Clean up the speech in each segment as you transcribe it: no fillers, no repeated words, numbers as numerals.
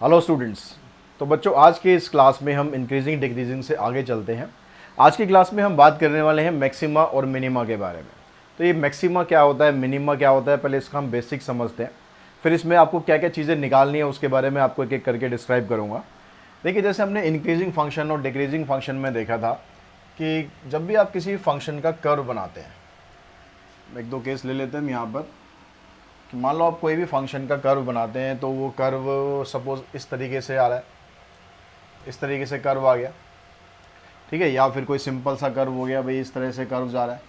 Hello students. तो बच्चों, आज के इस क्लास में हम इंक्रीजिंग डिक्रीजिंग से आगे चलते हैं। आज की क्लास में हम बात करने वाले हैं मैक्सिमा और मिनिमा के बारे में। तो ये मैक्सिमा क्या होता है, मिनिमा क्या होता है, पहले इसका हम बेसिक समझते हैं। फिर इसमें आपको क्या क्या चीज़ें निकालनी है उसके बारे में आपको एक एक करके डिस्क्राइब करूँगा। देखिए, जैसे हमने इंक्रीजिंग फंक्शन और डिक्रीजिंग फंक्शन में देखा था कि जब भी आप किसी फंक्शन का कर्व बनाते हैं, एक दो केस ले लेते हैं हम यहाँ पर कि मान लो आप कोई भी फंक्शन का कर्व बनाते हैं तो वो कर्व सपोज इस तरीके से आ रहा है, इस तरीके से कर्व आ गया, ठीक है, या फिर कोई सिंपल सा कर्व हो गया, भाई इस तरह से कर्व जा रहा है।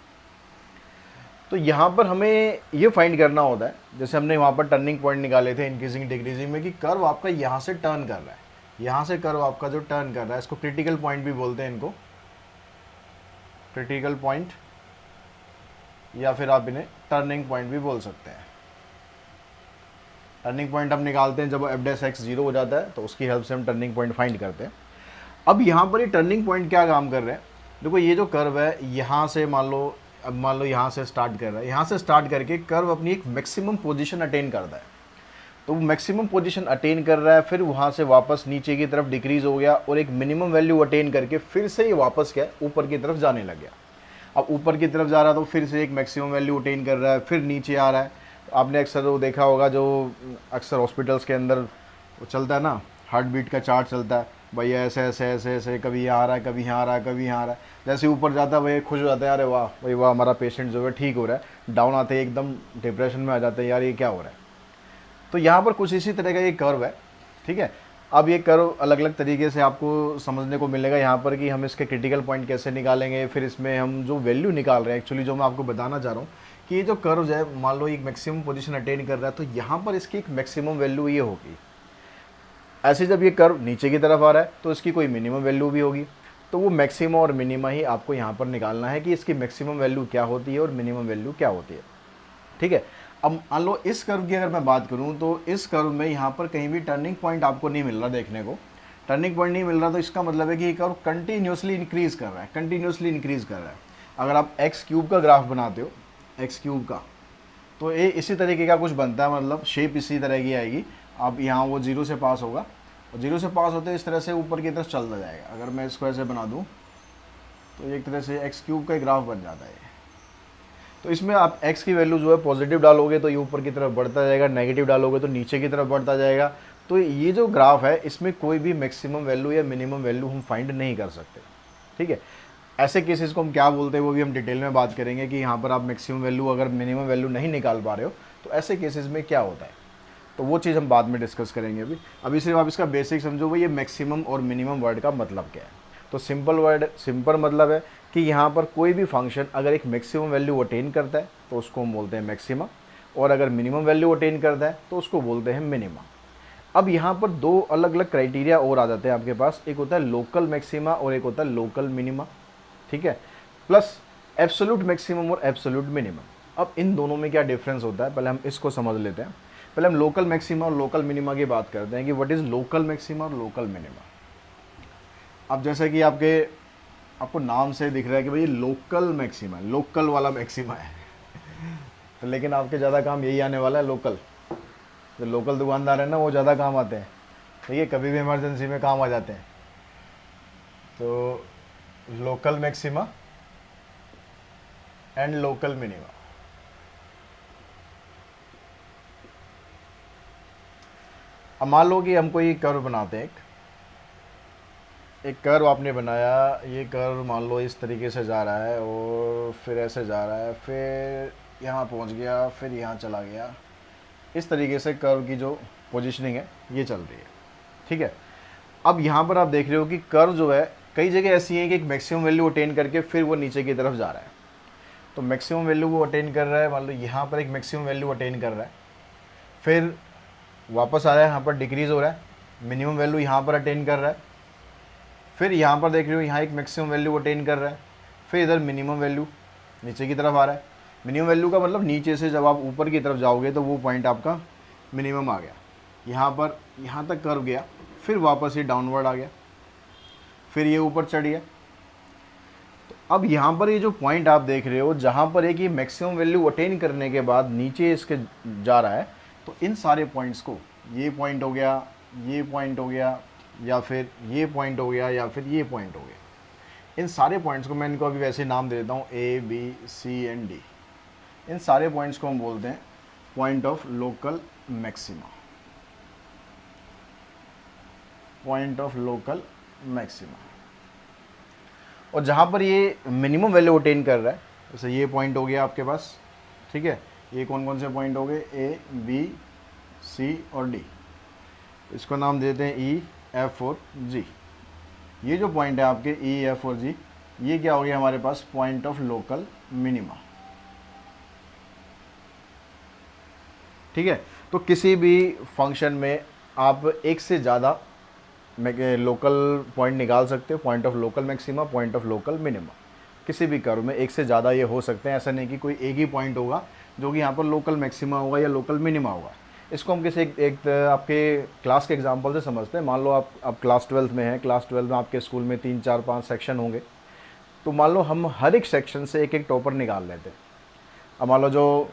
तो यहाँ पर हमें ये फाइंड करना होता है, जैसे हमने वहाँ पर टर्निंग पॉइंट निकाले थे इंक्रीजिंग डिक्रीजिंग में, कि कर्व आपका यहाँ से टर्न कर रहा है, यहाँ से कर्व आपका जो टर्न कर रहा है, इसको क्रिटिकल पॉइंट भी बोलते हैं, इनको क्रिटिकल पॉइंट या फिर आप इन्हें टर्निंग पॉइंट भी बोल सकते हैं। टर्निंग पॉइंट हम निकालते हैं जब एफ डैश एक्स 0 हो जाता है, तो उसकी हेल्प से हम टर्निंग पॉइंट फाइंड करते हैं। अब यहाँ पर ये टर्निंग पॉइंट क्या काम कर रहे हैं, देखो ये जो कर्व है यहाँ से मान लो यहाँ से स्टार्ट कर रहा है, यहाँ से स्टार्ट करके कर्व अपनी एक मैक्सिमम पोजीशन अटेन करता है। तो वो मैक्सिमम पोजीशन अटेन कर रहा है, फिर वहाँ से वापस नीचे की तरफ डिक्रीज हो गया और एक मिनिमम वैल्यू अटेन करके फिर से ये वापस क्या ऊपर की तरफ जाने लग गया। अब ऊपर की तरफ जा रहा है तो फिर से एक मैक्सिमम वैल्यू अटेन कर रहा है, फिर नीचे आ रहा है। आपने अक्सर वो देखा होगा, जो अक्सर हॉस्पिटल्स के अंदर वो चलता है ना, हार्ट बीट का चार्ट चलता है, भाई ऐसे ऐसे ऐसे ऐसे, कभी यहाँ आ रहा है, कभी यहाँ आ रहा है, कभी यहाँ आ रहा है। जैसे ऊपर जाता है भाई खुश हो जाता है, अरे वाह भाई वाह, हमारा पेशेंट जो है ठीक हो रहा है। डाउन आते ही एकदम डिप्रेशन में आ जाते हैं, यार ये क्या हो रहा है। तो यहाँ पर कुछ इसी तरह का ये कर्व है, ठीक है। अब ये कर्व अलग अलग तरीके से आपको समझने को मिलेगा यहाँ पर कि हम इसके क्रिटिकल पॉइंट कैसे निकालेंगे, फिर इसमें हम जो वैल्यू निकाल रहे हैं, एक्चुअली जो मैं आपको बताना चाह रहा हूँ कि ये जो कर्व है, मान लो एक मैक्सिमम पोजीशन अटेन कर रहा है, तो यहाँ पर इसकी एक मैक्सिमम वैल्यू ये होगी। ऐसे जब ये कर्व नीचे की तरफ आ रहा है तो इसकी कोई मिनिमम वैल्यू भी होगी। तो वो मैक्सिमम और मिनिमा ही आपको यहाँ पर निकालना है कि इसकी मैक्सिमम वैल्यू क्या होती है और मिनिमम वैल्यू क्या होती है, ठीक है। अब मान लो इस कर्व की अगर मैं बात करूं तो इस कर्व में यहाँ पर कहीं भी टर्निंग पॉइंट आपको नहीं मिल रहा देखने को, टर्निंग पॉइंट नहीं मिल रहा, तो इसका मतलब है कि ये कर्व कंटिन्यूसली इंक्रीज कर रहा है, कंटिन्यूसली इंक्रीज कर रहा है। अगर आप एक्स क्यूब का ग्राफ बनाते हो, एक्स क्यूब का, तो ये इसी तरीके का कुछ बनता है, मतलब शेप इसी तरह की आएगी। अब यहाँ वो 0 से पास होगा और 0 से पास होते इस तरह से ऊपर की तरफ चलता जाएगा। अगर मैं इसको ऐसे बना दूँ तो एक तरह से एक्स क्यूब का ग्राफ बन जाता है। तो इसमें आप x की वैल्यू जो है पॉजिटिव डालोगे तो ये ऊपर की तरफ बढ़ता जाएगा, नेगेटिव डालोगे तो नीचे की तरफ बढ़ता जाएगा। तो ये जो ग्राफ है इसमें कोई भी मैक्सिमम वैल्यू या मिनिमम वैल्यू हम फाइंड नहीं कर सकते, ठीक है। ऐसे केसेस को हम क्या बोलते हैं वो भी हम डिटेल में बात करेंगे कि यहाँ पर आप मैक्सिमम वैल्यू अगर मिनिमम वैल्यू नहीं निकाल पा रहे हो तो ऐसे केसेस में क्या होता है, तो वो चीज़ हम बाद में डिस्कस करेंगे। अभी सिर्फ आप इसका बेसिक समझो, भाई ये मैक्सिमम और मिनिमम वर्ड का मतलब क्या है। तो सिंपल मतलब है कि यहाँ पर कोई भी फंक्शन अगर एक मैक्सिमम वैल्यू अटेन करता है तो उसको हम बोलते हैं मैक्सिमा, और अगर मिनिमम वैल्यू अटेन करता है तो उसको बोलते हैं मिनिमा। अब यहाँ पर दो अलग अलग क्राइटेरिया और आ जाते हैं आपके पास, एक होता है लोकल मैक्सिमा और एक होता है लोकल मिनिमा, ठीक है, प्लस एब्सोल्यूट मैक्सिमम और एब्सोल्यूट मिनिमम। अब इन दोनों में क्या डिफरेंस होता है, पहले हम इसको समझ लेते हैं। पहले हम लोकल मैक्सिमा और लोकल मिनिमा की बात करते हैं कि व्हाट इज़ लोकल मैक्सिमा और लोकल मिनिमा। अब जैसे कि आपको नाम से दिख रहा है कि भाई लोकल मैक्सिमा है, लोकल वाला मैक्सिमा है, तो लेकिन आपके ज़्यादा काम यही आने वाला है, लोकल। जो लोकल दुकानदार है ना वो ज़्यादा काम आते हैं, ठीक है, कभी भी इमरजेंसी में काम आ जाते हैं। तो local maxima and local minima. अब मान लो कि हम कोई कर्व बनाते हैं, एक कर्व आपने बनाया, ये कर्व मान लो इस तरीके से जा रहा है और फिर ऐसे जा रहा है, फिर यहाँ पहुँच गया, फिर यहाँ चला गया। इस तरीके से कर्व की जो पोजीशनिंग है ये चल रही है, ठीक है। अब यहाँ पर आप देख रहे हो कि कर्व जो है कई जगह ऐसी है कि एक मैक्सिमम वैल्यू अटेन करके फिर वो नीचे की तरफ जा रहा है। तो मैक्सिमम वैल्यू वो अटेन कर रहा है, मान लो यहाँ पर एक मैक्सिमम वैल्यू अटेन कर रहा है, फिर वापस आ रहा है, यहाँ पर डिक्रीज़ हो रहा है, मिनिमम वैल्यू यहाँ पर अटेन कर रहा है, फिर यहाँ पर देख रहे हो यहाँ एक मैक्सिमम वैल्यू अटेन कर रहा है, फिर इधर मिनिमम वैल्यू नीचे की तरफ आ रहा है। मिनिमम वैल्यू का मतलब नीचे से जब आप ऊपर की तरफ जाओगे तो वो पॉइंट आपका मिनिमम आ गया, यहाँ पर यहाँ तक कर्व गया, फिर वापस ये डाउनवर्ड आ गया, फिर ये ऊपर चढ़ गया। तो अब यहाँ पर ये जो पॉइंट आप देख रहे हो जहाँ पर एक ये मैक्सिमम वैल्यू अटेन करने के बाद नीचे इसके जा रहा है, तो इन सारे पॉइंट्स को, ये पॉइंट हो गया, ये पॉइंट हो गया, या फिर ये पॉइंट हो गया, या फिर ये पॉइंट हो गया। इन सारे पॉइंट्स को मैं इनको अभी वैसे नाम दे देता हूँ A B C and D. इन सारे पॉइंट्स को हम बोलते हैं point of local maxima, point of local maxima. और जहाँ पर ये मिनिमम वैल्यू अटेन कर रहा है, जैसे ये पॉइंट हो गया आपके पास, ठीक है। ये कौन कौन से पॉइंट हो गए, ए बी सी और डी। इसको नाम देते हैं ई एफ और जी। ये जो पॉइंट है आपके ई एफ और जी, ये क्या हो गया हमारे पास, पॉइंट ऑफ लोकल मिनिमा, ठीक है। तो किसी भी फंक्शन में आप एक से ज़्यादा लोकल पॉइंट निकाल सकते हो, point of local maxima, point of local minima. किसी भी कर्व में एक से ज़्यादा ये हो सकते हैं, ऐसा नहीं कि कोई एक ही पॉइंट होगा जो कि यहाँ पर लोकल मैक्सिमा होगा या लोकल मिनिमा होगा। इसको हम किसी एक आपके क्लास के एग्जांपल से समझते हैं। मान लो आप क्लास 12 में हैं, क्लास 12 में आपके स्कूल में 3 4 5 सेक्शन होंगे। तो मान लो हम हर एक सेक्शन से एक एक टॉपर निकाल लेते हैं। अब मान लो जो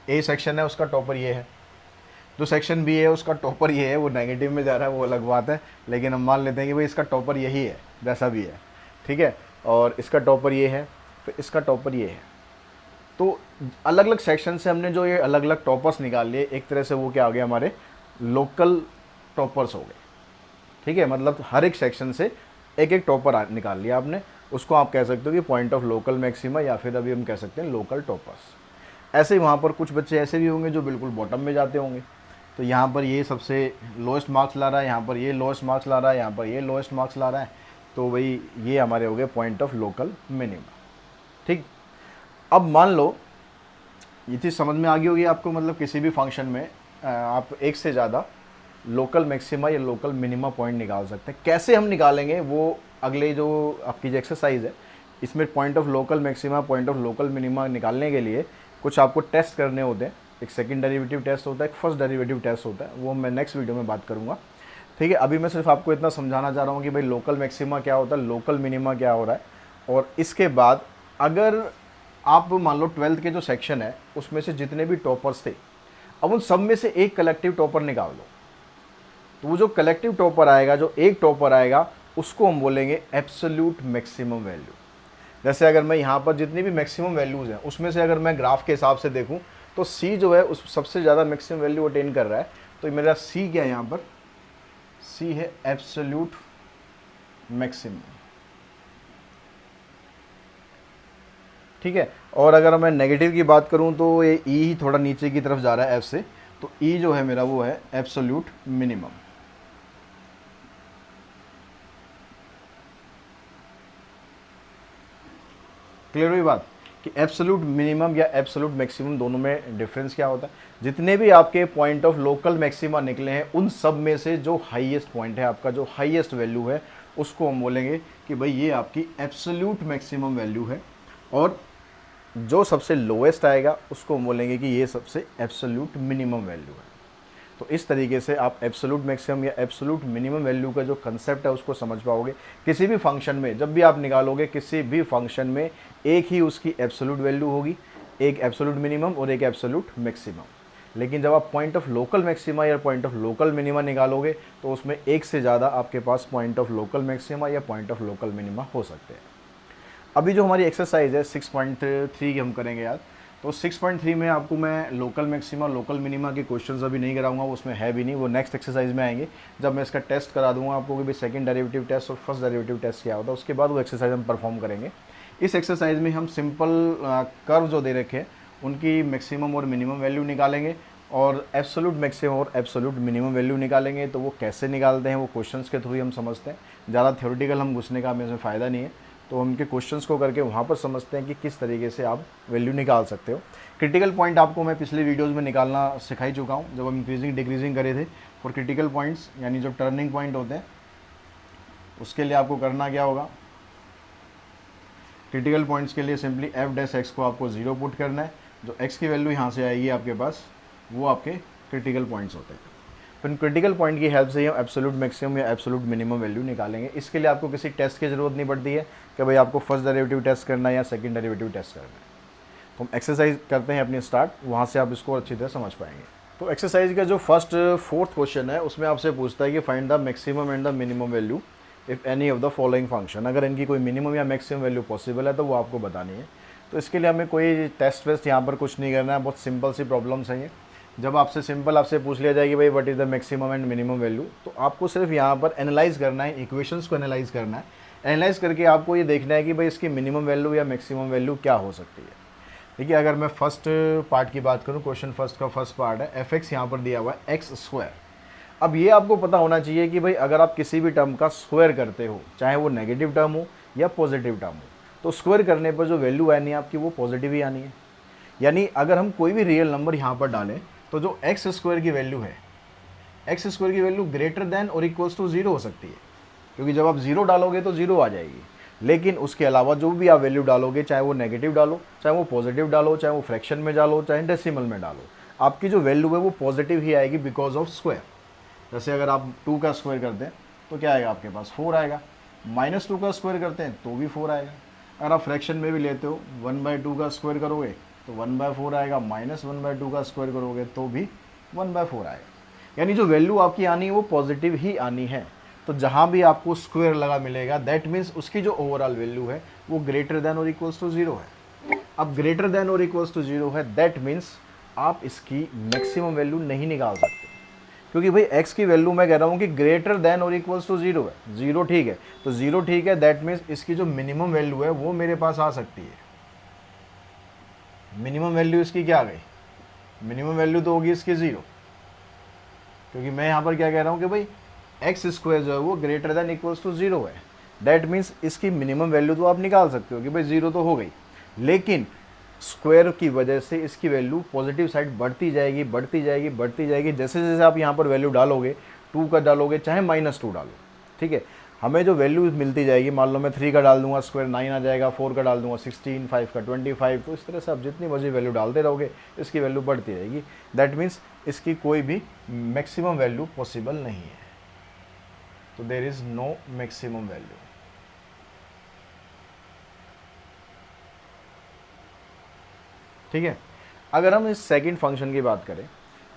ए सेक्शन है उसका टॉपर ये है, जो सेक्शन बी है उसका टॉपर ये है। वो नेगेटिव में जा रहा है वो अलग बात है, लेकिन हम मान लेते हैं कि भाई इसका टॉपर यही है, जैसा भी है, ठीक है। और इसका टॉपर ये है, फिर इसका टॉपर ये है। तो अलग अलग सेक्शन से हमने जो ये अलग अलग टॉपर्स निकाल लिए, एक तरह से वो क्या आ गया, हमारे लोकल टॉपर्स हो गए, ठीक है। मतलब हर एक सेक्शन से एक एक टॉपर निकाल लिया आपने, उसको आप कह सकते हो कि पॉइंट ऑफ लोकल मैक्सिमा, या फिर अभी हम कह सकते हैं लोकल टॉपर्स। ऐसे ही वहाँ पर कुछ बच्चे ऐसे भी होंगे जो बिल्कुल बॉटम में जाते होंगे। तो यहाँ पर ये सबसे लोएस्ट मार्क्स ला रहा है, यहाँ पर ये लोएस्ट मार्क्स ला रहा है, यहाँ पर ये लोएस्ट मार्क्स ला रहा है। तो भाई ये हमारे हो गए पॉइंट ऑफ लोकल मिनिमा, ठीक। अब मान लो ये चीज़ समझ में आ गई होगी आपको, मतलब किसी भी फंक्शन में आप एक से ज़्यादा लोकल मैक्सिमा या लोकल मिनिमा पॉइंट निकाल सकते हैं। कैसे हम निकालेंगे वो अगले जो आपकी जो एक्सरसाइज है, इसमें point of local maxima, point of local minima निकालने के लिए कुछ आपको टेस्ट करने होते हैं। एक सेकंड डेरिवेटिव टेस्ट होता है, एक फर्स्ट डेरिवेटिव टेस्ट होता है, वो मैं नेक्स्ट वीडियो में बात करूँगा, ठीक है। अभी मैं सिर्फ आपको इतना समझाना चाह रहा हूँ कि भाई लोकल मैक्सिमा क्या होता है, लोकल मिनिमा क्या हो रहा है। और इसके बाद अगर आप मान लो 12th के जो सेक्शन है उसमें से जितने भी टॉपर्स थे, अब उन सब में से एक कलेक्टिव टॉपर निकाल लो। तो वो जो कलेक्टिव टॉपर आएगा, जो एक टॉपर आएगा, उसको हम बोलेंगे एब्सोल्यूट मैक्सिमम वैल्यू। जैसे अगर मैं यहाँ पर जितनी भी मैक्सिमम वैल्यूज़ हैं उसमें से अगर मैं ग्राफ के हिसाब से देखूँ तो सी जो है उस सबसे ज़्यादा मैक्सिमम वैल्यू अटेन कर रहा है। तो मेरा सी क्या है, यहाँ पर सी है एब्सोल्यूट मैक्सिमम, ठीक है। और अगर मैं नेगेटिव की बात करूं तो ये ई ही थोड़ा नीचे की तरफ जा रहा है एफ से, तो ई जो है मेरा वो है एब्सोल्यूट मिनिमम। क्लियर हुई बात कि एब्सोल्यूट मिनिमम या एब्सोल्यूट मैक्सिमम दोनों में डिफरेंस क्या होता है। जितने भी आपके पॉइंट ऑफ लोकल मैक्सिमा निकले हैं उन सब में से जो हाईएस्ट पॉइंट है, आपका जो हाईएस्ट वैल्यू है, उसको हम बोलेंगे कि भाई ये आपकी एब्सोल्यूट मैक्सिमम वैल्यू है। और जो सबसे लोएस्ट आएगा उसको हम बोलेंगे कि ये सबसे एब्सोल्यूट मिनिमम वैल्यू है। तो इस तरीके से आप एब्सोल्यूट मैक्सिमम या एब्सोल्यूट मिनिमम वैल्यू का जो कंसेप्ट है उसको समझ पाओगे। किसी भी फंक्शन में जब भी आप निकालोगे, किसी भी फंक्शन में एक ही उसकी एब्सोल्यूट वैल्यू होगी, एक एब्सोल्यूट मिनिमम और एक एब्सोल्यूट मैक्सिमम। लेकिन जब आप पॉइंट ऑफ लोकल मैक्सिमा या पॉइंट ऑफ लोकल मिनिमा निकालोगे तो उसमें एक से ज़्यादा आपके पास पॉइंट ऑफ लोकल मैक्सिमा या पॉइंट ऑफ लोकल मिनिमा हो सकते हैं। अभी जो हमारी एक्सरसाइज है 6.3 की हम करेंगे यार। तो 6.3 में आपको मैं लोकल मैक्सिमा, लोकल मिनिमा के क्वेश्चंस अभी नहीं कराऊंगा, वो उसमें है भी नहीं, वो नेक्स्ट एक्सरसाइज में आएंगे जब मैं इसका टेस्ट करा दूंगा आपको कि भाई सेकंड डेरिवेटिव टेस्ट और फर्स्ट डेरिवेटिव टेस्ट क्या होता है। उसके बाद वो एक्सरसाइज हम परफॉर्म करेंगे। इस एक्सरसाइज में हम सिंपल कर्व जो दे रखे हैं उनकी मैक्सिमम और मिनिमम वैल्यू निकालेंगे और एब्सोल्यूट मैक्सिमम और एब्सोल्यूट मिनिमम वैल्यू निकालेंगे। तो वो कैसे निकालते हैं वो क्वेश्चंस के थ्रू ही हम समझते हैं। ज़्यादा थ्योरेटिकल हम घुसने का हमें इसमें फ़ायदा नहीं है, तो उनके क्वेश्चंस को करके वहाँ पर समझते हैं कि किस तरीके से आप वैल्यू निकाल सकते हो। क्रिटिकल पॉइंट आपको मैं पिछले वीडियोस में निकालना सिखा ही चुका हूँ, जब हम इंक्रीजिंग डिक्रीजिंग करे थे। और क्रिटिकल पॉइंट्स यानी जो टर्निंग पॉइंट होते हैं उसके लिए आपको करना क्या होगा, क्रिटिकल पॉइंट्स के लिए सिंपली एफ डैश एक्स को आपको 0 पुट करना है। जो एक्स की वैल्यू यहाँ से आएगी आपके पास वो आपके क्रिटिकल पॉइंट्स होते हैं। फिर क्रिटिकल पॉइंट की हेल्प से ही हम एब्सोल्यूट मैक्सिमम या एब्सोल्यूट मिनिमम वैल्यू निकालेंगे। इसके लिए आपको किसी टेस्ट की ज़रूरत नहीं पड़ती है कि भाई आपको फर्स्ट डेरिवेटिव टेस्ट करना है या सेकंड डेरिवेटिव टेस्ट करना है। तो हम एक्सरसाइज करते हैं अपनी स्टार्ट, वहाँ से आप इसको अच्छी तरह समझ पाएंगे। तो एक्सरसाइज का जो फर्स्ट फोर्थ क्वेश्चन है उसमें आपसे पूछता है कि find the maximum and the minimum value if any of the following function. अगर इनकी कोई मिनिमम या मैक्सिमम वैल्यू पॉसिबल है तो वो आपको बतानी है। तो इसके लिए हमें कोई टेस्ट वेस्ट यहाँ पर कुछ नहीं करना है, बहुत सिंपल सी प्रॉब्लम्स हैं ये। जब आपसे पूछ लिया जाए कि भाई what is the maximum and minimum value, तो आपको सिर्फ यहाँ पर एनालाइज करना है, इक्वेशंस को एनालाइज करना है। एनालाइज करके आपको ये देखना है कि भाई इसकी मिनिमम वैल्यू या मैक्सिमम वैल्यू क्या हो सकती है। देखिए, अगर मैं फर्स्ट पार्ट की बात करूँ, क्वेश्चन फर्स्ट का फर्स्ट पार्ट है एफ एक्स, यहाँ पर दिया हुआ है एक्स स्क्वायर। अब ये आपको पता होना चाहिए कि भाई अगर आप किसी भी टर्म का स्क्वायर करते हो, चाहे वो नेगेटिव टर्म हो या पॉजिटिव टर्म हो, तो स्क्वायर करने पर जो वैल्यू आनी है आपकी वो पॉजिटिव ही आनी है। यानी अगर हम कोई भी रियल नंबर यहाँ पर डालें तो जो एक्स स्क्वायर की वैल्यू है, एक्स स्क्वायर की वैल्यू ग्रेटर देन और इक्वल्स टू जीरो हो सकती है, क्योंकि जब आप जीरो डालोगे तो जीरो आ जाएगी। लेकिन उसके अलावा जो भी आप वैल्यू डालोगे, चाहे वो नेगेटिव डालो, चाहे वो पॉजिटिव डालो, चाहे वो फ्रैक्शन में डालो, चाहे डेसिमल में डालो, आपकी जो वैल्यू है वो पॉजिटिव ही आएगी बिकॉज ऑफ स्क्वायर। जैसे अगर आप 2 का स्क्वायर करते हैं तो क्या आएगा आपके पास, 4 आएगा। -2 का स्क्वायर करते हैं तो भी 4 आएगा। अगर आप फ्रैक्शन में भी लेते हो, 1/2 का स्क्वायर करोगे तो 1/4 आएगा, -1/2 का स्क्वायर करोगे तो भी 1/4 आएगा। यानी जो वैल्यू आपकी आनी है वो पॉजिटिव ही आनी है। तो जहाँ भी आपको स्क्वायर लगा मिलेगा दैट मीन्स उसकी जो ओवरऑल वैल्यू है वो ग्रेटर देन और इक्वल्स टू जीरो है। अब ग्रेटर देन और इक्वल्स टू जीरो है, दैट मीन्स आप इसकी मैक्सिमम वैल्यू नहीं निकाल सकते, क्योंकि भाई x की वैल्यू मैं कह रहा हूँ कि ग्रेटर देन और इक्वल्स टू जीरो है। जीरो ठीक है, तो जीरो ठीक है, दैट मीन्स इसकी जो मिनिमम वैल्यू है वो मेरे पास आ सकती है। मिनिमम वैल्यू इसकी क्या आ गई, मिनिमम वैल्यू तो होगी इसकी जीरो, क्योंकि मैं यहाँ पर क्या कह रहा हूँ कि भाई एक्स स्क्वायर जो है वो greater than equals to zero है। दैट मीन्स इसकी मिनिमम वैल्यू तो आप निकाल सकते हो कि भाई जीरो तो हो गई, लेकिन स्क्वायर की वजह से इसकी वैल्यू पॉजिटिव साइड बढ़ती जाएगी, बढ़ती जाएगी, बढ़ती जाएगी। जैसे जैसे आप यहाँ पर वैल्यू डालोगे, 2 का डालोगे चाहे -2 डालो, ठीक है, हमें जो वैल्यू मिलती जाएगी, मान लो मैं 3 का डाल दूंगा स्क्वायर 9 आ जाएगा, 4 का डाल दूंगा 16, 5 का 25, तो इस तरह से आप जितनी मर्जी वैल्यू डालते रहोगे इसकी वैल्यू बढ़ती रहेगी। दैट मीन्स इसकी कोई भी मैक्सिमम वैल्यू पॉसिबल नहीं है। तो there is no maximum value. ठीक है, अगर हम इस सेकंड फंक्शन की बात करें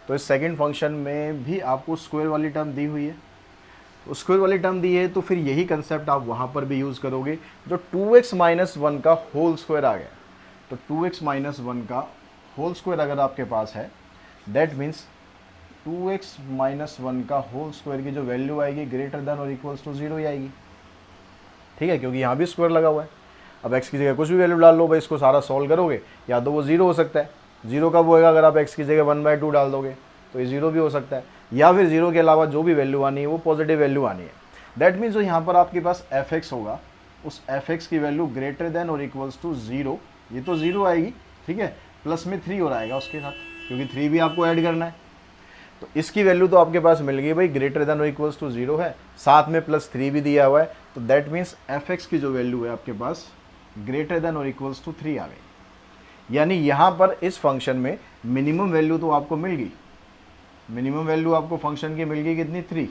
तो इस सेकंड फंक्शन में भी आपको स्क्वायर वाली टर्म दी हुई है। तो स्क्वायर वाली टर्म दी है तो फिर यही कंसेप्ट आप वहाँ पर भी यूज़ करोगे। जो 2x - 1 का होल स्क्वायर आ गया, तो 2x - 1 का होल स्क्वायर अगर आपके पास है, दैट मीन्स 2x - 1 का होल स्क्वायर की जो वैल्यू आएगी ग्रेटर देन और इक्वल्स टू जीरो ही आएगी। ठीक है, क्योंकि यहाँ भी स्क्वायर लगा हुआ है। अब x की जगह कुछ भी वैल्यू डाल लो भाई, इसको सारा सॉल्व करोगे, या तो वो जीरो हो सकता है। जीरो कब होएगा, अगर आप x की जगह 1/2 डाल दोगे तो ये जीरो भी हो सकता है, या फिर जीरो के अलावा जो भी वैल्यू आनी है वो पॉजिटिव वैल्यू आनी है। दैट मीन्स जो यहाँ पर आपके पास f(x) होगा, उस f(x) की वैल्यू ग्रेटर देन और इक्वल्स टू जीरो, ये तो जीरो आएगी, ठीक है, प्लस में 3 और आएगा उसके साथ, क्योंकि 3 भी आपको ऐड करना है। तो इसकी वैल्यू तो आपके पास मिल गई भाई, ग्रेटर देन और इक्वल्स टू जीरो है, साथ में +3 भी दिया हुआ है। तो दैट मीन्स f(x) की जो वैल्यू है आपके पास ग्रेटर देन और इक्वल्स टू 3 आ गई। यानी यहाँ पर इस फंक्शन में मिनिमम वैल्यू तो आपको मिल गई, मिनिमम वैल्यू आपको फंक्शन की मिल गई कितनी, 3,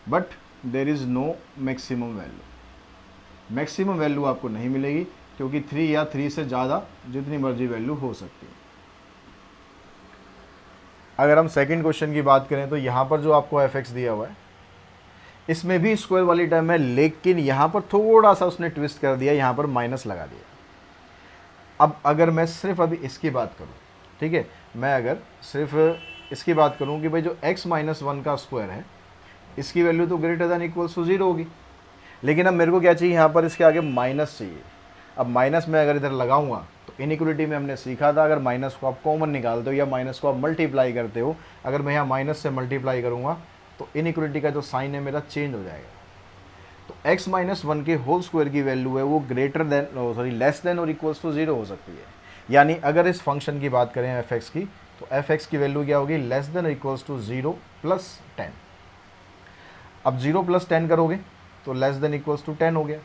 but there is no maximum value. Maximum value आपको नहीं मिलेगी, क्योंकि 3 या 3 से ज़्यादा जितनी मर्जी वैल्यू हो सकती है। अगर हम सेकंड क्वेश्चन की बात करें तो यहाँ पर जो आपको f(x) दिया हुआ है, इसमें भी स्क्वायर वाली टर्म है, लेकिन यहाँ पर थोड़ा सा उसने ट्विस्ट कर दिया, यहाँ पर माइनस लगा दिया। अब अगर मैं सिर्फ अभी इसकी बात करूँ, ठीक है, मैं अगर सिर्फ इसकी बात करूँ कि भाई जो x - 1 का स्क्वायर है इसकी वैल्यू तो greater than equals to zero होगी, लेकिन अब मेरे को क्या चाहिए, यहाँ पर इसके आगे माइनस चाहिए। अब माइनस में अगर इधर लगाऊंगा तो इनइक्वलिटी में हमने सीखा था, अगर माइनस को आप कॉमन निकालते हो या माइनस को आप मल्टीप्लाई करते हो, अगर मैं यहाँ माइनस से मल्टीप्लाई करूँगा तो इनइक्वलिटी का जो साइन है मेरा चेंज हो जाएगा। तो x - 1 के होल स्क्वायर की वैल्यू है वो ग्रेटर देन लेस देन और इक्वल्स टू जीरो हो सकती है। यानी अगर इस फंक्शन की बात करें f(x) की, तो f(x) की वैल्यू क्या होगी, लेस देन इक्वल्स टू 0 + 10। अब 0 + 10 करोगे तो लेस देन इक्वल्स टू 10 हो गया।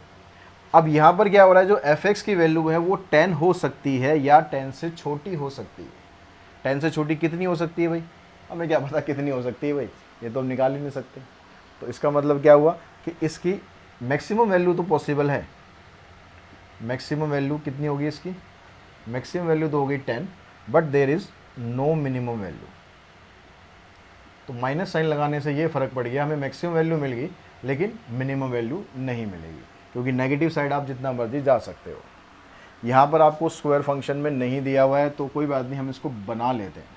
अब यहाँ पर क्या हो रहा है, जो f(x) की वैल्यू है वो 10 हो सकती है या 10 से छोटी हो सकती है। 10 से छोटी कितनी हो सकती है भाई, हमें क्या पता कितनी हो सकती है भाई, ये तो हम निकाल ही नहीं सकते। तो इसका मतलब क्या हुआ कि इसकी मैक्सिमम वैल्यू तो पॉसिबल है। मैक्सिमम वैल्यू कितनी होगी इसकी, मैक्सिमम वैल्यू तो होगी 10, but there is no minimum value. तो माइनस साइन लगाने से ये फ़र्क पड़ गया, हमें मैक्सिमम वैल्यू मिल गई लेकिन मिनिमम वैल्यू नहीं मिलेगी, क्योंकि नेगेटिव साइड आप जितना मर्जी जा सकते हो। यहाँ पर आपको स्क्वायर फंक्शन में नहीं दिया हुआ है तो कोई बात नहीं, हम इसको बना लेते हैं,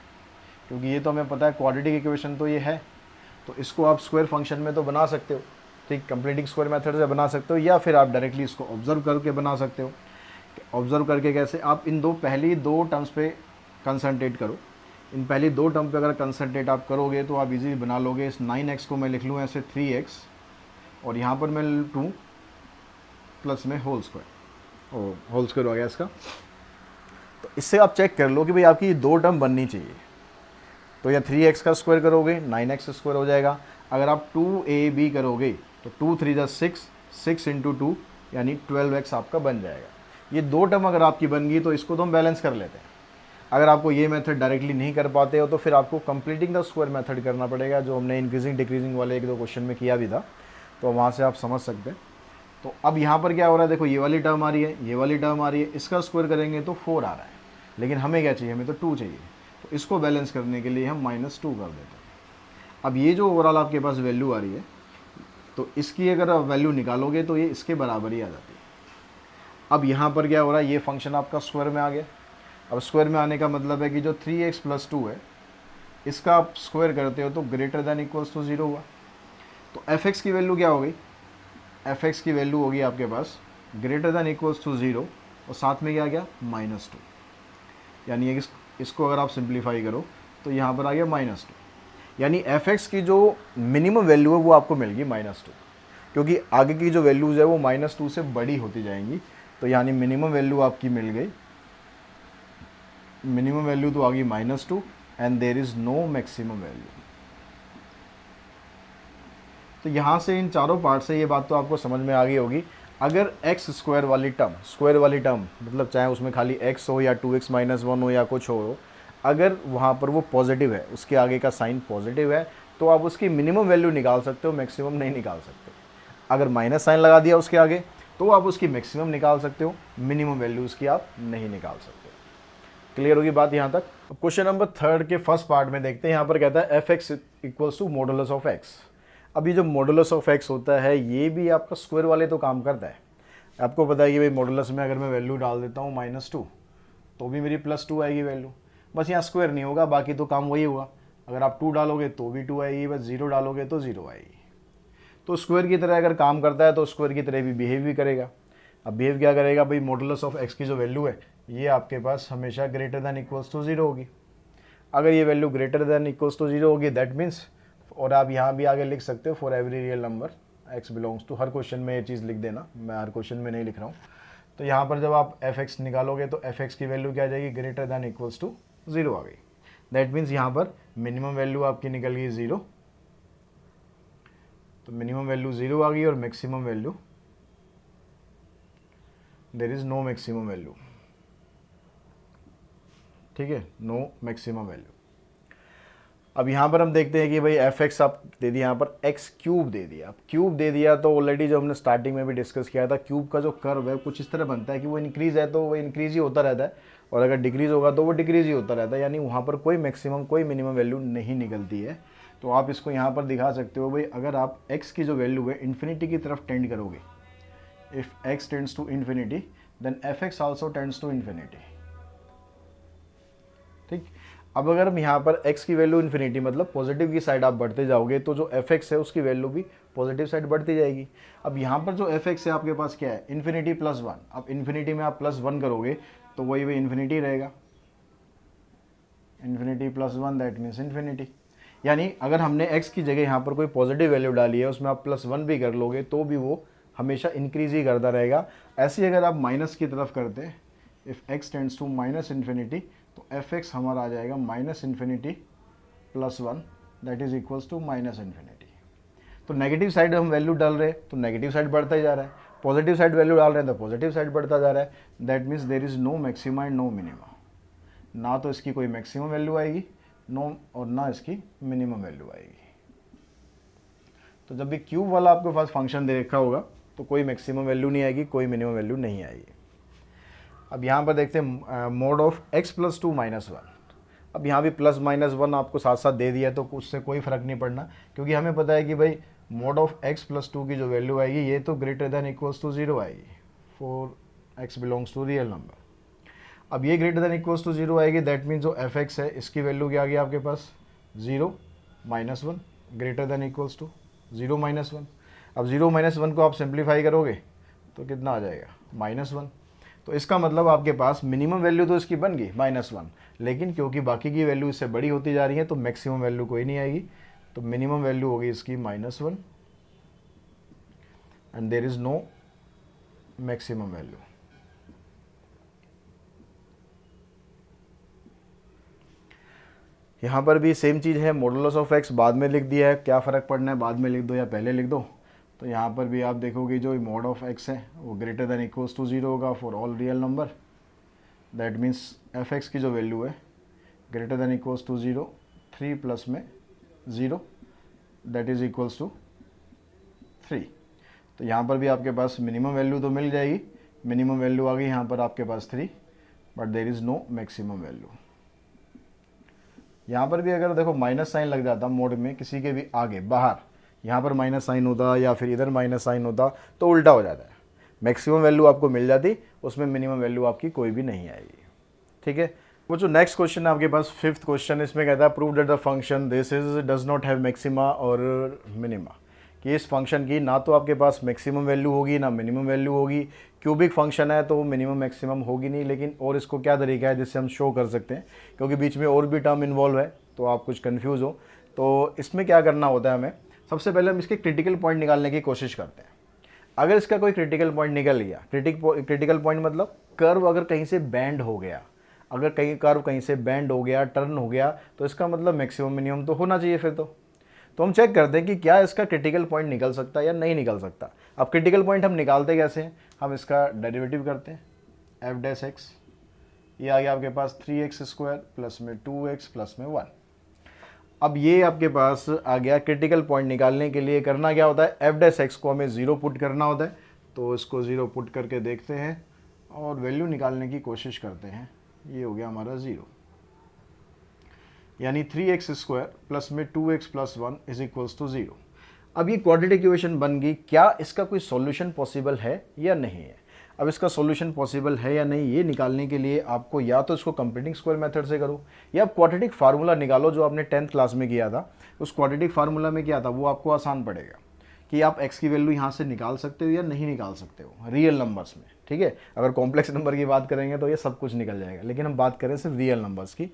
क्योंकि ये तो हमें पता है क्वाड्रेटिक इक्वेशन तो ये है, तो इसको आप स्क्वायर फंक्शन में तो बना सकते हो, ठीक, कंप्लीटिंग स्क्वायर मेथड से बना सकते हो, या फिर आप डायरेक्टली इसको ऑब्जर्व करके बना सकते हो। ऑब्जर्व करके कैसे, आप इन पहली दो टर्म्स पे कंसंट्रेट करो, इन पहली दो टर्म पे अगर कंसंट्रेट आप करोगे तो आप इजीली बना लोगे। इस 9x को मैं लिख लूँ ऐसे 3x, और यहाँ पर मैं 2 प्लस में होल स्क्वायर हो गया इसका। तो इससे आप चेक कर लो कि भाई आपकी दो टर्म बननी चाहिए, तो या 3x का स्क्वायर करोगे 9x स्क्वायर हो जाएगा। अगर आप 2ab करोगे तो 2 3 जा 6, 6 इंटू 2 यानी 12x आपका बन जाएगा। ये दो टर्म अगर आपकी बन गई तो इसको तो हम बैलेंस कर लेते हैं। अगर आपको ये मेथड डायरेक्टली नहीं कर पाते हो तो फिर आपको कंप्लीटिंग द स्क्वायर मेथड करना पड़ेगा, जो हमने इंक्रीजिंग डिक्रीजिंग वाले एक दो क्वेश्चन में किया भी था, तो वहाँ से आप समझ सकते हैं। तो अब यहाँ पर क्या हो रहा है, देखो ये वाली टर्म आ रही है, ये वाली टर्म आ रही है, इसका स्क्वायर करेंगे तो 4 आ रहा है, लेकिन हमें क्या चाहिए, हमें तो 2 चाहिए, तो इसको बैलेंस करने के लिए हम -2 कर देते हैं। अब ये जो ओवरऑल आपके पास वैल्यू आ रही है, तो इसकी अगर आप वैल्यू निकालोगे तो ये इसके बराबर ही आ जाती है। अब यहाँ पर क्या हो रहा है, ये फंक्शन आपका स्क्वायर में आ गया। अब स्क्वायर में आने का मतलब है कि जो 3x + 2 है, इसका आप स्क्वायर करते हो तो ग्रेटर दैन इक्वल्स टू 0 हुआ। तो fx की वैल्यू क्या हो गई, fx की वैल्यू होगी आपके पास ग्रेटर दैन इक्वल्स टू 0, और साथ में क्या आ गया -2, यानी इसको अगर आप सिंप्लीफाई करो तो यहाँ पर आ गया -2, यानी fx की जो मिनिमम वैल्यू है वो आपको मिल गई -2, क्योंकि आगे की जो वैल्यूज़ है वो -2 से बड़ी होती जाएंगी। तो यानी मिनिमम वैल्यू आपकी मिल गई, मिनिमम वैल्यू तो आ गई -2 and there is no maximum value. तो यहाँ से इन चारों पार्ट से ये बात तो आपको समझ में आ गई होगी। अगर x स्क्वायर वाली टर्म मतलब चाहे उसमें खाली x हो या 2x - 1 हो या कुछ हो, अगर वहाँ पर वो पॉजिटिव है, उसके आगे का साइन पॉजिटिव है, तो आप उसकी मिनिमम वैल्यू निकाल सकते हो, मैक्सिमम नहीं निकाल सकते। अगर माइनस साइन लगा दिया उसके आगे तो आप उसकी मैक्सिमम निकाल सकते हो, मिनिमम वैल्यू उसकी आप नहीं निकाल सकते। क्लियर होगी बात यहाँ तक। क्वेश्चन नंबर 3 के फर्स्ट पार्ट में देखते हैं। यहाँ पर कहता है fx = मॉडुलस ऑफ x। अब ये जो मॉडुलस ऑफ x होता है ये भी आपका स्क्वायर वाले तो काम करता है। आपको पता है कि भाई मॉडुलस में अगर मैं वैल्यू डाल देता हूँ -2 तो भी मेरी +2 आएगी वैल्यू, बस यहाँ स्क्वायर नहीं होगा, बाकी तो काम वही हुआ। अगर आप 2 डालोगे तो भी 2 आएगी, बस 0 डालोगे तो 0 आएगी। तो स्क्वायर की तरह अगर काम करता है तो स्क्वायर की तरह भी बिहेव भी करेगा। अब बिहेव क्या करेगा भाई, मॉडुलस ऑफ x की जो वैल्यू है ये आपके पास हमेशा ग्रेटर दैन इक्वल्स टू 0 होगी। अगर ये value greater than equals to 0 होगी दैट मीन्स, और आप यहाँ भी आगे लिख सकते हो for every real number x belongs to, हर क्वेश्चन में ये चीज़ लिख देना, मैं हर क्वेश्चन में नहीं लिख रहा हूँ। तो यहाँ पर जब आप fx निकालोगे तो fx की वैल्यू क्या आ जाएगी, ग्रेटर दैन इक्वल्स टू 0 आ गई। दैट मीन्स यहाँ पर मिनिमम वैल्यू आपकी निकल गई 0, तो मिनिमम वैल्यू 0 आ गई और maximum value there is no maximum value. ठीक है, नो मैक्सिमम वैल्यू। अब यहाँ पर हम देखते हैं कि भाई fx आप दे दिया, यहाँ पर x³ दे दिया। अब क्यूब दे दिया तो ऑलरेडी जो हमने स्टार्टिंग में भी डिस्कस किया था, क्यूब का जो कर्व है कुछ इस तरह बनता है कि वो इंक्रीज है तो वो इंक्रीज ही होता रहता है, और अगर डिक्रीज होगा तो वो डिक्रीज ही होता रहता है, यानी वहाँ पर कोई मैक्सिमम कोई मिनिमम वैल्यू नहीं निकलती है। तो आप इसको यहाँ पर दिखा सकते हो भाई, अगर आप x की जो वैल्यू है इन्फिनिटी की तरफ टेंड करोगे, if x tends to infinity then fx also tends to infinity. ठीक, अब अगर हम यहाँ पर x की वैल्यू इन्फिनिटी मतलब पॉजिटिव की साइड आप बढ़ते जाओगे तो जो fx है उसकी वैल्यू भी पॉजिटिव साइड बढ़ती जाएगी। अब यहाँ पर जो fx है आपके पास क्या है, इन्फिनिटी +1। अब इन्फिनिटी में आप +1 करोगे तो वही वही इन्फिनिटी रहेगा, इन्फिनिटी +1 दैट मीन्स इन्फिनिटी। यानी अगर हमने x की जगह यहाँ पर कोई पॉजिटिव वैल्यू डाली है, उसमें आप +1 भी कर लोगे तो भी वो हमेशा इंक्रीज ही करता रहेगा। ऐसे अगर आप माइनस की तरफ करते हैं, if x tends to -infinity तो fx हमारा आ जाएगा -infinity +1 that is equals to -infinity. तो नेगेटिव साइड हम वैल्यू डाल रहे हैं तो नेगेटिव साइड बढ़ता ही जा रहा है, पॉजिटिव साइड वैल्यू डाल रहे हैं तो पॉजिटिव साइड बढ़ता जा रहा है। That means there is no maxima and no minima, ना तो इसकी कोई मैक्सिमम वैल्यू आएगी नो, और ना इसकी मिनिमम वैल्यू आएगी। तो जब भी क्यूब वाला आपके पास फंक्शन दे रखा होगा तो कोई मैक्सिमम वैल्यू नहीं आएगी, कोई मिनिमम वैल्यू नहीं आएगी। अब यहाँ पर देखते हैं मोड ऑफ x + 2 - 1। अब यहाँ भी प्लस माइनस वन आपको साथ साथ दे दिया है, तो उससे कोई फ़र्क नहीं पड़ना, क्योंकि हमें पता है कि भाई mod of x plus two की जो वैल्यू आएगी ये तो greater than equals to zero आएगी for x belongs to real number. अब ये greater than equals to zero आएगी, दैट मीन्स जो fx है इसकी वैल्यू क्या आ गई आपके पास, zero minus one, greater than equals to zero minus one. अब ज़ीरो माइनस वन को आप सिंप्लीफाई करोगे तो कितना आ जाएगा, माइनस वन। तो इसका मतलब आपके पास मिनिमम वैल्यू तो इसकी बन गई माइनस वन, लेकिन क्योंकि बाकी की वैल्यू इससे बड़ी होती जा रही है तो मैक्सिमम वैल्यू कोई नहीं आएगी, तो मिनिमम वैल्यू होगी इसकी minus one and there is no maximum value. यहाँ पर भी सेम चीज़ है, मॉडुलस ऑफ एक्स बाद में लिख दिया है, क्या फ़र्क पड़ना है बाद में लिख दो या पहले लिख दो। तो यहाँ पर भी आप देखोगे जो मॉड ऑफ एक्स है वो greater than equals to zero होगा for all real number, that means f x की जो वैल्यू है greater than equals to zero, three plus में zero that is equals to three. तो यहाँ पर भी आपके पास मिनिमम वैल्यू तो मिल जाएगी, मिनिमम वैल्यू आ गई यहाँ पर आपके पास three, but there is no maximum value. यहाँ पर भी अगर देखो माइनस साइन लग जाता मोड में किसी के भी आगे बाहर, यहाँ पर माइनस साइन होता या फिर इधर माइनस साइन होता तो उल्टा हो जाता है, मैक्सिमम वैल्यू आपको मिल जाती, उसमें मिनिमम वैल्यू आपकी कोई भी नहीं आएगी। ठीक है, वो जो नेक्स्ट क्वेश्चन है आपके पास फिफ्थ क्वेश्चन, इसमें कहता है prove that the function this is does not have maxima और मिनिमा, कि इस फंक्शन की ना तो आपके पास मैक्सिमम वैल्यू होगी ना मिनिमम वैल्यू होगी। क्यूबिक फंक्शन है तो मिनिमम मैक्सिमम होगी नहीं, लेकिन और इसको क्या तरीका है जिससे हम शो कर सकते हैं, क्योंकि बीच में और भी टर्म इन्वॉल्व है तो आप कुछ कन्फ्यूज़ हो। तो इसमें क्या करना होता है हमें, सबसे पहले हम इसके क्रिटिकल पॉइंट निकालने की कोशिश करते हैं। अगर इसका कोई क्रिटिकल पॉइंट निकल गया, क्रिटिकल पॉइंट मतलब कर्व अगर कहीं से बैंड हो गया, अगर कहीं कर्व कहीं से बैंड हो गया, टर्न हो गया, तो इसका मतलब मैक्सिमम मिनिमम तो होना चाहिए फिर तो हम चेक करते हैं कि क्या इसका क्रिटिकल पॉइंट निकल सकता है या नहीं निकल सकता। अब क्रिटिकल पॉइंट हम निकालते कैसे हैं, हम इसका डेरिवेटिव करते हैं, एफ डैश एक्स, ये आ गया आपके पास 3x² प्लस में 2x प्लस में 1। अब ये आपके पास आ गया, क्रिटिकल पॉइंट निकालने के लिए करना क्या होता है, एफ डैश एक्स को हमें ज़ीरो पुट करना होता है, तो इसको ज़ीरो पुट करके देखते हैं और वैल्यू निकालने की कोशिश करते हैं। ये हो गया हमारा ज़ीरो, यानी 3x² प्लस में 2x plus 1 is equals to zero. अब ये क्वाड्रेटिक इक्वेशन बन गई, क्या इसका कोई सॉल्यूशन पॉसिबल है या नहीं है। अब इसका सॉल्यूशन पॉसिबल है या नहीं ये निकालने के लिए आपको या तो इसको कंप्लीटिंग स्क्वायर मेथड से करो, या आप क्वाड्रेटिक फार्मूला निकालो जो आपने 10th क्लास में किया था। उस क्वाड्रेटिक फार्मूला में क्या था वो आपको आसान पड़ेगा कि आप x की वैल्यू यहाँ से निकाल सकते हो या नहीं निकाल सकते हो रियल नंबर्स में। ठीक है, अगर कॉम्प्लेक्स नंबर की बात करेंगे तो ये सब कुछ निकल जाएगा, लेकिन हम बात करें सिर्फ रियल नंबर्स की।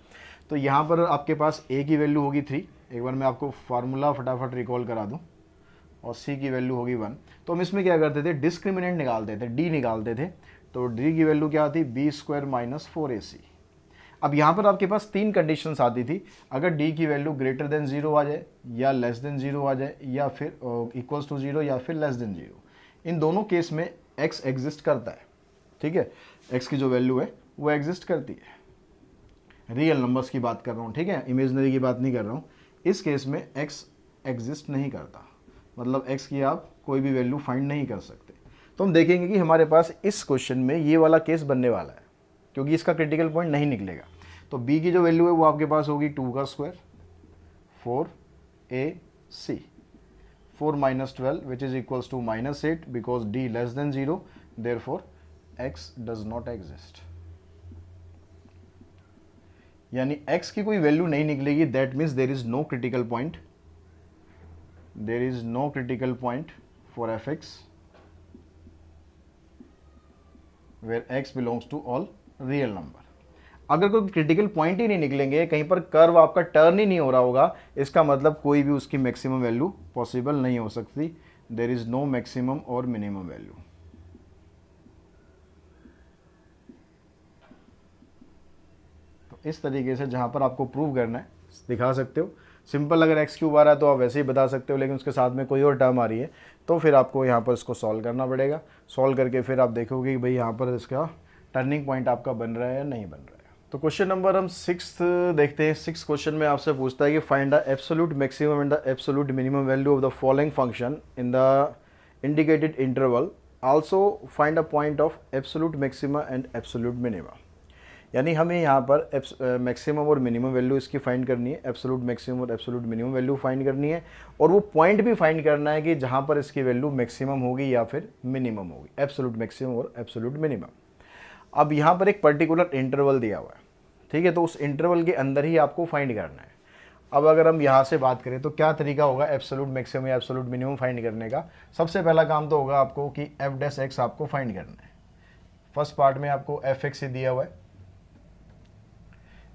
तो यहाँ पर आपके पास a की वैल्यू होगी 3, एक बार मैं आपको फार्मूला फटाफट रिकॉल करा दूँ, और c की वैल्यू होगी 1। तो हम इसमें क्या करते थे, डिस्क्रिमिनेंट निकालते थे, d निकालते थे। तो d की वैल्यू क्या आती, b² माइनस 4ac। अब यहाँ पर आपके पास तीन कंडीशंस आती थी, अगर d की वैल्यू ग्रेटर देन 0 आ जाए या लेस देन 0 आ जाए या फिर इक्वल्स टू 0 या फिर लेस देन 0, इन दोनों केस में x एग्जिस्ट करता है। ठीक है, x की जो वैल्यू है वो एग्जिस्ट करती है, रियल नंबर्स की बात कर रहा हूँ। ठीक है, इमेजनरी की बात नहीं कर रहा हूँ। इस केस में x एग्जिस्ट नहीं करता, मतलब x की आप कोई भी वैल्यू फाइंड नहीं कर सकते। तो हम देखेंगे कि हमारे पास इस क्वेश्चन में ये वाला केस बनने वाला है, क्योंकि इसका क्रिटिकल पॉइंट नहीं निकलेगा। तो b की जो वैल्यू है वो आपके पास होगी 2 का square 4ac, 4 minus 12 which is equals to -8, because d less than 0, therefore x does not exist. यानी x की कोई वैल्यू नहीं निकलेगी, that means there is no critical point, there is no critical point for F X where x belongs to all real number. अगर कोई critical point ही नहीं निकलेंगे, कहीं पर कर्व आपका टर्न ही नहीं हो रहा होगा, इसका मतलब कोई भी उसकी मैक्सिमम वैल्यू पॉसिबल नहीं हो सकती, देर इज नो मैक्सिमम और मिनिमम वैल्यू। तो इस तरीके से जहां पर आपको प्रूव करना है दिखा सकते हो। सिंपल अगर x³ आ रहा है तो आप वैसे ही बता सकते हो, लेकिन उसके साथ में कोई और टर्म आ रही है तो फिर आपको यहाँ पर इसको सॉल्व करना पड़ेगा। सॉल्व करके फिर आप देखोगे कि भाई यहाँ पर इसका टर्निंग पॉइंट आपका बन रहा है या नहीं बन रहा है। तो क्वेश्चन नंबर हम 6th देखते हैं। 6th क्वेश्चन में आपसे पूछता है कि find the absolute maximum and the absolute minimum value of the following function in the indicated interval, also find a point of absolute maxima and absolute minima. यानी हमें यहाँ पर मैक्सिमम और मिनिमम वैल्यू इसकी फाइंड करनी है, absolute maximum और absolute minimum value find करनी है, और वो पॉइंट भी फाइंड करना है कि जहाँ पर इसकी वैल्यू मैक्सिमम होगी या फिर मिनिमम होगी, एब्सोल्यूट मैक्सिमम और एब्सोल्यूट मिनिमम। अब यहाँ पर एक पर्टिकुलर इंटरवल दिया हुआ है, ठीक है, तो उस इंटरवल के अंदर ही आपको फाइंड करना है। अब अगर हम यहाँ से बात करें तो क्या तरीका होगा एब्सोल्यूट मैक्सिमम या एब्सोल्यूट मिनिमम फाइंड करने का। सबसे पहला काम तो होगा आपको कि एफ डैश एक्स आपको फाइंड करना है। फर्स्ट पार्ट में आपको एफ एक्स ही दिया हुआ है,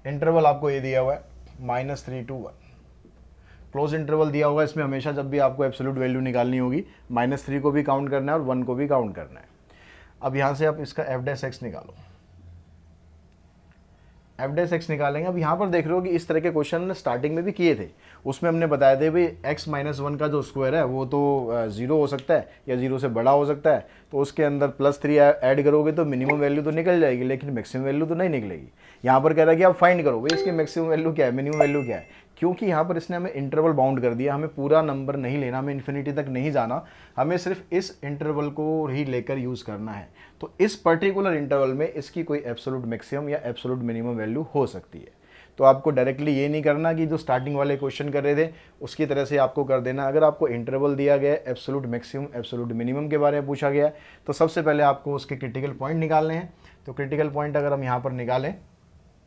इंटरवल आपको ये दिया हुआ है -3 to 1, क्लोज इंटरवल दिया होगा। इसमें हमेशा जब भी आपको एब्सोल्यूट वैल्यू निकालनी होगी -3 को भी काउंट करना है और 1 को भी काउंट करना है। अब यहाँ से आप इसका एफ डैश एक्स निकालो, एफ डैश एक्स निकालेंगे। अब यहाँ पर देख रहे हो कि इस तरह के क्वेश्चन हमने स्टार्टिंग में भी किए थे, उसमें हमने बताया थे भाई x-1 का जो स्क्वायर है वो तो 0 हो सकता है या 0 से बड़ा हो सकता है, तो उसके अंदर +3 ऐड करोगे तो मिनिमम वैल्यू तो निकल जाएगी लेकिन मैक्सिमम वैल्यू तो नहीं निकलेगी। यहाँ पर कह रहा है कि आप फाइंड करो भाई इसकी मैक्सिमम वैल्यू क्या है, मिनिमम वैल्यू क्या है, क्योंकि यहाँ पर इसने हमें इंटरवल बाउंड कर दिया, हमें पूरा नंबर नहीं लेना, हमें इन्फिनिटी तक नहीं जाना, हमें सिर्फ इस इंटरवल को ही लेकर यूज़ करना है। तो इस पर्टिकुलर इंटरवल में इसकी कोई एब्सोल्यूट मैक्सिमम या एब्सोल्यूट मिनिमम वैल्यू हो सकती है। तो आपको डायरेक्टली ये नहीं करना कि जो स्टार्टिंग वाले क्वेश्चन कर रहे थे उसकी तरह से आपको कर देना। अगर आपको इंटरवल दिया गया है, एब्सोल्यूट मैक्सिमम एब्सोल्यूट मिनिमम के बारे में पूछा गया है, तो सबसे पहले आपको उसके क्रिटिकल पॉइंट निकालने हैं। तो क्रिटिकल पॉइंट अगर हम यहाँ पर निकालें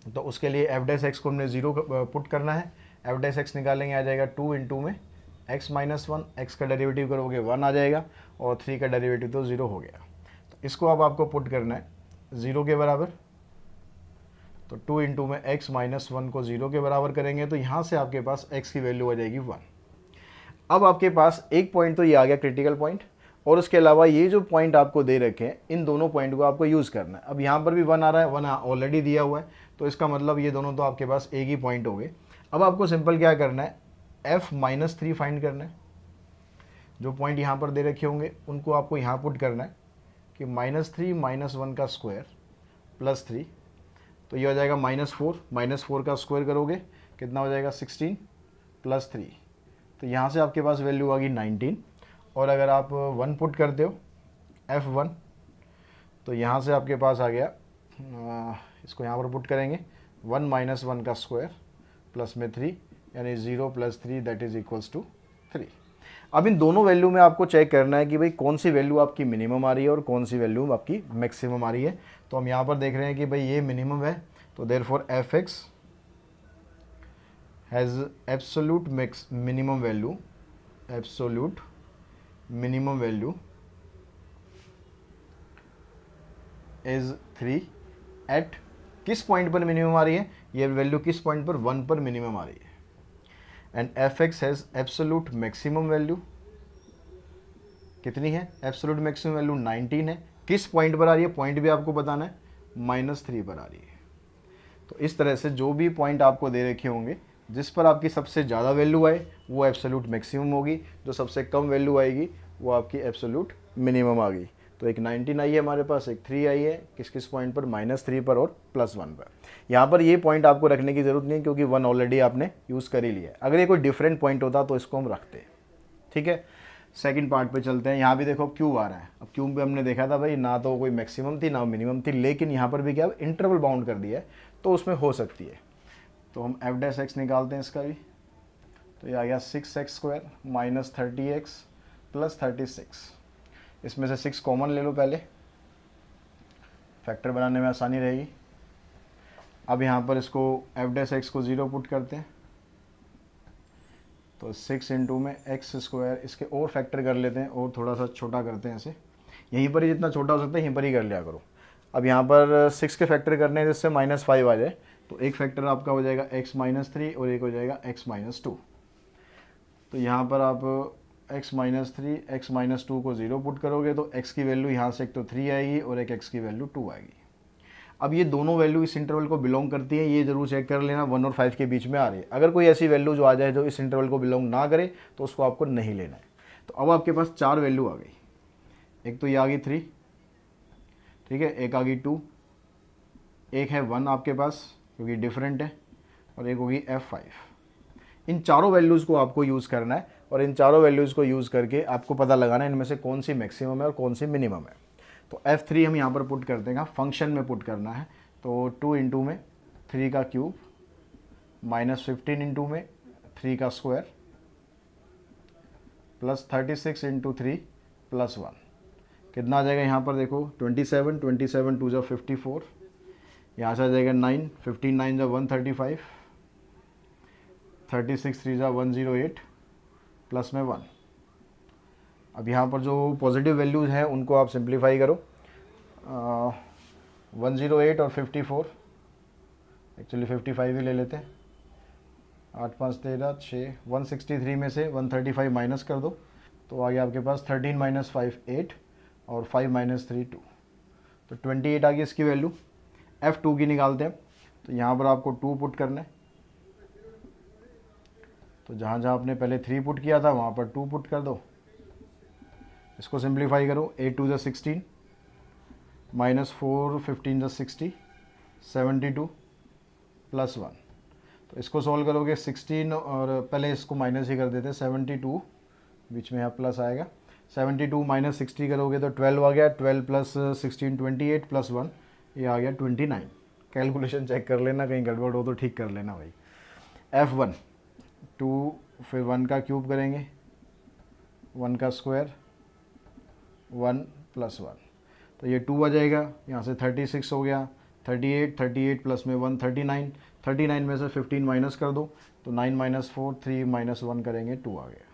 तो उसके लिए एफ डैश एक्स को हमने 0 पुट करना है। एफ डैश एक्स निकालेंगे, आ जाएगा 2 × में x-1, x का डेरिवेटिव करोगे 1 आ जाएगा और 3 का डेरिवेटिव तो 0 हो गया। तो इसको अब आपको पुट करना है 0 के बराबर, तो 2 × में x-1 को 0 के बराबर करेंगे तो यहाँ से आपके पास x की वैल्यू आ जाएगी 1। अब आपके पास एक पॉइंट तो ये आ गया क्रिटिकल पॉइंट, और उसके अलावा ये जो पॉइंट आपको दे रखे हैं इन दोनों पॉइंट को आपको यूज़ करना है। अब यहाँ पर भी 1 आ रहा है, 1 ऑलरेडी दिया हुआ है, तो इसका मतलब ये दोनों तो आपके पास एक ही पॉइंट हो गए। अब आपको सिंपल क्या करना है, f-3 फाइंड करना है। जो पॉइंट यहाँ पर दे रखे होंगे उनको आपको यहाँ पुट करना है कि -3 - 1 का स्क्वायर +3, तो ये हो जाएगा -4 का स्क्वायर करोगे कितना हो जाएगा 16 +3, तो यहाँ से आपके पास वैल्यू आ गई 19। और अगर आप 1 पुट करते हो f1, तो यहाँ से आपके पास आ गया, इसको यहाँ पर पुट करेंगे 1 - 1 का स्क्वायर प्लस में 3, यानी 0 + 3 दैट इज इक्वल्स टू 3। अब इन दोनों वैल्यू में आपको चेक करना है कि भाई कौन सी वैल्यू आपकी मिनिमम आ रही है और कौन सी वैल्यू आपकी मैक्सिमम आ रही है। तो हम यहाँ पर देख रहे हैं कि भाई ये मिनिमम है, तो therefore F X has absolute minimum value, absolute minimum value is 3 at किस पॉइंट पर मिनिमम आ रही है, ये वैल्यू किस पॉइंट पर 1 पर मिनिमम आ रही है। And F X has absolute maximum value कितनी है, एब्सोल्यूट मैक्सिमम वैल्यू 19 है। किस पॉइंट पर आ रही है, पॉइंट भी आपको बताना है, -3 पर आ रही है। तो इस तरह से जो भी पॉइंट आपको दे रखे होंगे जिस पर आपकी सबसे ज़्यादा वैल्यू आए वो एब्सोल्यूट मैक्सिमम होगी, जो सबसे कम वैल्यू आएगी वो आपकी एब्सोल्यूट मिनिमम आ गई। तो एक 19 आई है हमारे पास, एक 3 आई है, किस किस पॉइंट पर, -3 पर और +1 पर। यहाँ पर ये पॉइंट आपको रखने की ज़रूरत नहीं है क्योंकि 1 ऑलरेडी आपने यूज़ कर ही लिया है। अगर ये कोई डिफरेंट पॉइंट होता तो इसको हम रखते हैं, ठीक है। सेकंड पार्ट पे चलते हैं। यहाँ भी देखो क्यू आ रहा है। अब क्यू पे हमने देखा था भाई ना तो कोई मैक्सिमम थी ना मिनिमम थी, लेकिन यहाँ पर भी क्या इंटरवल बाउंड कर दिया है तो उसमें हो सकती है। तो हम एफ डैश एक्स निकालते हैं इसका भी, तो ये आ गया 6x² - 30x + 36। इसमें से 6 कॉमन ले लो, पहले फैक्टर बनाने में आसानी रहेगी। अब यहाँ पर इसको एफ डैश एक्स को 0 पुट करते हैं, तो 6 × में x², इसके और फैक्टर कर लेते हैं और थोड़ा सा छोटा करते हैं इसे, यहीं पर ही जितना छोटा हो सकता है यहीं पर ही कर लिया करो। अब यहाँ पर 6 के फैक्टर करने हैं जिससे -5 आ जाए, तो एक फैक्टर आपका हो जाएगा x-3 और एक हो जाएगा x-2। तो यहाँ पर आप x-3 x-2 को 0 पुट करोगे तो x की वैल्यू यहाँ से एक तो 3 आएगी और एक x की वैल्यू 2 आएगी। अब ये दोनों वैल्यू इस इंटरवल को बिलोंग करती है, ये जरूर चेक कर लेना 1 और 5 के बीच में आ रही है। अगर कोई ऐसी वैल्यू जो आ जाए जो इस इंटरवल को बिलोंग ना करे तो उसको आपको नहीं लेना है। तो अब आपके पास 4 वैल्यू आ गई, एक तो ये आ गई 3, ठीक है, एक आ गई 2, एक है 1 आपके पास क्योंकि डिफरेंट है, और एक होगी f5। इन चारों वैल्यूज़ को आपको यूज़ करना है और इन चारों वैल्यूज़ को यूज़ करके आपको पता लगाना है इनमें से कौन सी मैक्सिमम है और कौन सी मिनिमम है। तो f3 हम यहाँ पर पुट करते हैं, फंक्शन में पुट करना है, तो 2 इंटू में 3 का क्यूब माइनस 15 इंटू में 3 का स्क्वायर प्लस 36 इंटू 3 प्लस 1 कितना आ जाएगा यहाँ पर देखो 27, 27 टू जा 54, यहाँ से आ जाएगा 9, 15 9 जा 135, 36 3 जा 108 प्लस में 1। अब यहाँ पर जो पॉजिटिव वैल्यूज़ हैं उनको आप सिंप्लीफाई करो। 108 और 54, एक्चुअली 55 ही ले लेते हैं। 8 5 13 6, 163 में से 135 माइनस कर दो तो आ गया आपके पास 13 माइनस 5 8 और 5 माइनस 3 2, तो 28 आ गई इसकी वैल्यू। F2 की निकालते हैं, तो यहाँ पर आपको 2 पुट करना है, तो जहाँ जहाँ आपने पहले 3 पुट किया था वहाँ पर 2 पुट कर दो। इसको सिंप्लीफाई करो, 8 2 जा 16 माइनस 4 15 जा 60 72 प्लस 1। तो इसको सॉल्व करोगे 16 और पहले इसको माइनस ही कर देते हैं 72, बीच में यहाँ प्लस आएगा। 72 माइनस 60 करोगे तो 12 आ गया, 12 प्लस 16 28 प्लस 1 ये आ गया 29। कैलकुलेशन चेक कर लेना, कहीं गड़बड़ हो तो ठीक कर लेना भाई। F1 2, फिर 1 का क्यूब करेंगे, 1 का स्क्वायर 1 प्लस 1, तो ये 2 आ जाएगा। यहाँ से 36 हो गया, 38 38 प्लस में 1 39, 39 में से 15 माइनस कर दो तो 9 माइनस 4 3 माइनस 1 करेंगे 2 आ गया।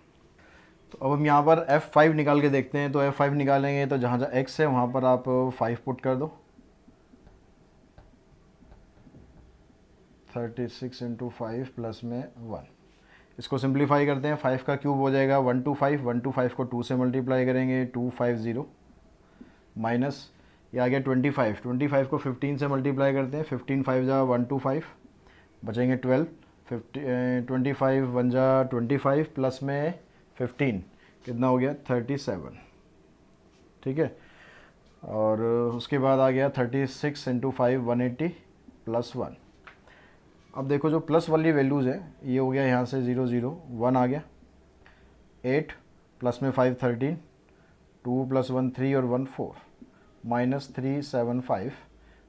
तो अब हम यहाँ पर F5 निकाल के देखते हैं। तो F5 निकालेंगे तो जहाँ जहाँ x है वहाँ पर आप 5 पुट कर दो, 36 इंटू 5 प्लस में 1। इसको सिंप्लीफाई करते हैं, 5 का क्यूब हो जाएगा 125, 125 को 2 से मल्टीप्लाई करेंगे 250 माइनस ये आ गया 25, 25 को 15 से मल्टीप्लाई करते हैं, 15 5 जा 125 बचेंगे 12, 25 1 जा 25 प्लस में 15 कितना हो गया 37, ठीक है। और उसके बाद आ गया 36 इंटू 5 180 प्लस 1। अब देखो जो प्लस वाली वैल्यूज़ है ये हो गया यहाँ से 0 0 1 आ गया, 8 प्लस में 5 13, 2 प्लस 1 3 और 1 4, माइनस 3 7 5,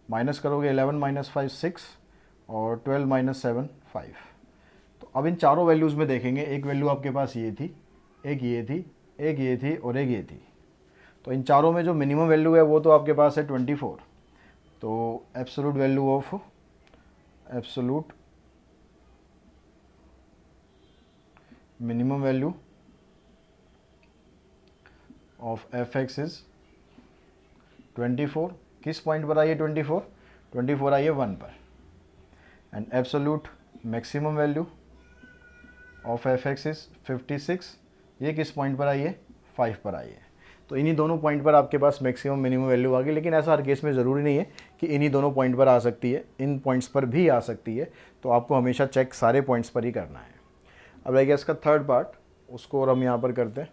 माइनस करोगे 11 माइनस 5 6 और 12 माइनस 7 5। तो अब इन चारों वैल्यूज़ में देखेंगे, एक वैल्यू आपके पास ये थी, एक ये थी, एक ये थी और एक ये थी। तो इन चारों में जो मिनिमम वैल्यू है वो तो आपके पास है 24। तो absolute value of absolute minimum value of f(x) is 24। किस पॉइंट पर आई है 24? 24 आई है 1 पर। And absolute maximum value of f(x) is 56। ये किस पॉइंट पर आई है? 5 पर आई है। तो इन्हीं दोनों पॉइंट पर आपके पास मैक्सिमम मिनिमम वैल्यू आ गई, लेकिन ऐसा हर केस में ज़रूरी नहीं है कि इन्हीं दोनों पॉइंट पर आ सकती है, इन पॉइंट्स पर भी आ सकती है। तो आपको हमेशा चेक सारे पॉइंट्स पर ही करना है। अब रह गया इसका थर्ड पार्ट, उसको और हम यहाँ पर करते हैं।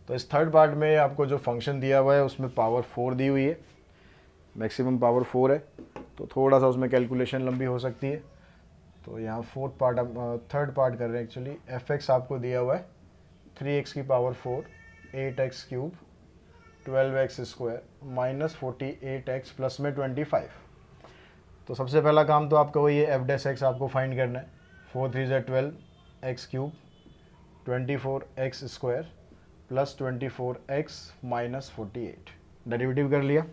तो इस थर्ड पार्ट में आपको जो फंक्शन दिया हुआ है उसमें पावर 4 दी हुई है, मैक्सिमम पावर 4 है, तो थोड़ा सा उसमें कैलकुलेशन लंबी हो सकती है। तो यहाँ फोर्थ पार्ट थर्ड पार्ट कर रहे हैं। एक्चुअली f(x) आपको दिया हुआ है 3x की power 4, 8x cube 12x square minus 48x plus में 25। तो सबसे पहला काम तो आपका वही है, f(x) आपको फाइंड करना है। 4 3 ज़ा 12 x cube 24x square plus 24x minus 48। Derivative कर लिया,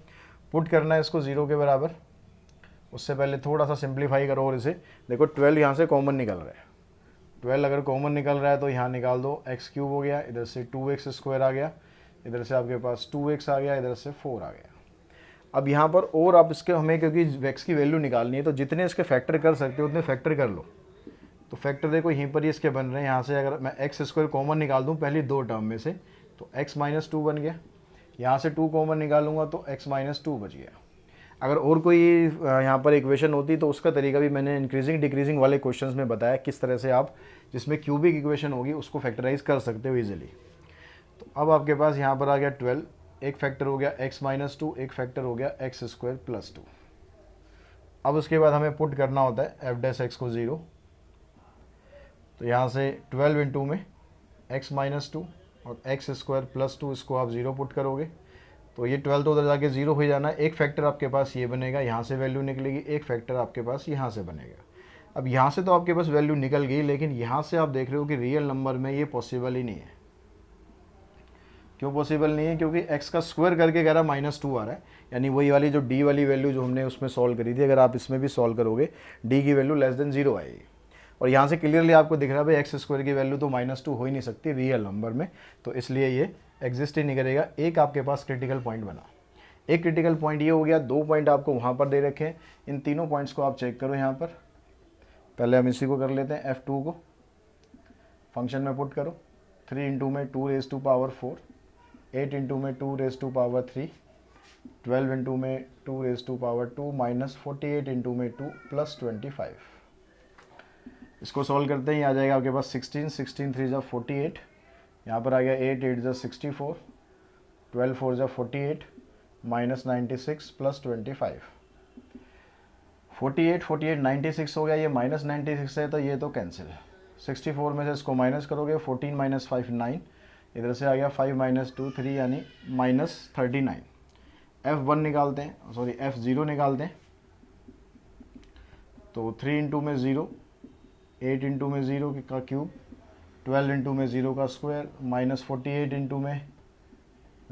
पुट करना है इसको 0 के बराबर। उससे पहले थोड़ा सा सिंप्लीफाई करो और इसे देखो 12 यहाँ से कॉमन निकल रहा है। 12 अगर कॉमन निकल रहा है तो यहाँ निकाल दो, x क्यूब हो गया, इधर से 2x स्क्वायर आ गया, इधर से आपके पास 2x आ गया, इधर से 4 आ गया। अब यहाँ पर और आप इसके हमें क्योंकि x की वैल्यू निकालनी है तो जितने इसके फैक्टर कर सकते हो उतने फैक्टर कर लो। तो फैक्टर देखो यहीं पर ही इसके बन रहे हैं। यहाँ से अगर मैं x स्क्वायर कॉमन निकाल दूँ पहली दो टर्म में से तो x माइनस 2 बन गया, यहाँ से 2 कॉमन निकालूंगा तो x माइनस 2 बच गया। अगर और कोई यहाँ पर इक्वेशन होती तो उसका तरीका भी मैंने इंक्रीजिंग डिक्रीजिंग वाले क्वेश्चंस में बताया, किस तरह से आप जिसमें क्यूबिक इक्वेशन होगी उसको फैक्टराइज कर सकते हो इजीली। तो अब आपके पास यहाँ पर आ गया 12, एक फैक्टर हो गया x माइनस 2, एक फैक्टर हो गया x स्क्वायर प्लस 2। अब उसके बाद हमें पुट करना होता है f(x) को 0। तो यहाँ से 12 इंटू में x माइनस 2 और एक्स स्क्वायर प्लस 2 इसको आप 0 पुट करोगे तो ये 12 तो उधर जाके 0 हो जाना है। एक फैक्टर आपके पास ये बनेगा, यहाँ से वैल्यू निकलेगी, एक फैक्टर आपके पास यहाँ से बनेगा। अब यहाँ से तो आपके पास वैल्यू निकल गई, लेकिन यहाँ से आप देख रहे हो कि रियल नंबर में ये पॉसिबल ही नहीं है। क्यों पॉसिबल नहीं है? क्योंकि x का स्क्वायर करके कह रहा -2 आ रहा है, यानी वही वाली जो d वाली वैल्यू जो हमने उसमें सॉल्व करी थी, अगर आप इसमें भी सॉल्व करोगे d की वैल्यू लेस देन 0 आएगी। और यहाँ से क्लियरली आपको दिख रहा है भाई एक्स स्क्वायर की वैल्यू तो -2 हो ही नहीं सकती रियल नंबर में, तो इसलिए ये एग्जिस्ट ही नहीं करेगा। एक आपके पास क्रिटिकल पॉइंट बना। एक क्रिटिकल पॉइंट ये हो गया, 2 पॉइंट आपको वहाँ पर दे रखे हैं। इन तीनों पॉइंट्स को आप चेक करो यहाँ पर। पहले हम इसी को कर लेते हैं, f2 को फंक्शन में पुट करो। 3 इंटू में 2 रेज़ टू पावर 4, 8 इंटू में 2 रेज़ टू पावर 3, 12 इंटू में 2 raise to power 2 minus 48 into में 2 प्लस 25। इसको सॉल्व करते हैं, आ जाएगा आपके पास 16, 16 3 जा 48, यहाँ पर आ गया 8 8 जा 64, 12 4 जा 48 माइनस 96 प्लस 25। 48 48 96 हो गया, ये माइनस 96 है तो ये तो कैंसिल। 64 में से इसको माइनस करोगे, 14 माइनस 5 9, इधर से आ गया 5 माइनस 2 3 यानी -39। f1 निकालते हैं, सॉरी f0 निकालते हैं, तो 3 इंटू में 0, 8 इंटू में 0 का क्यूब, 12 इंटू में 0 का स्क्वायर माइनस 48 इंटू में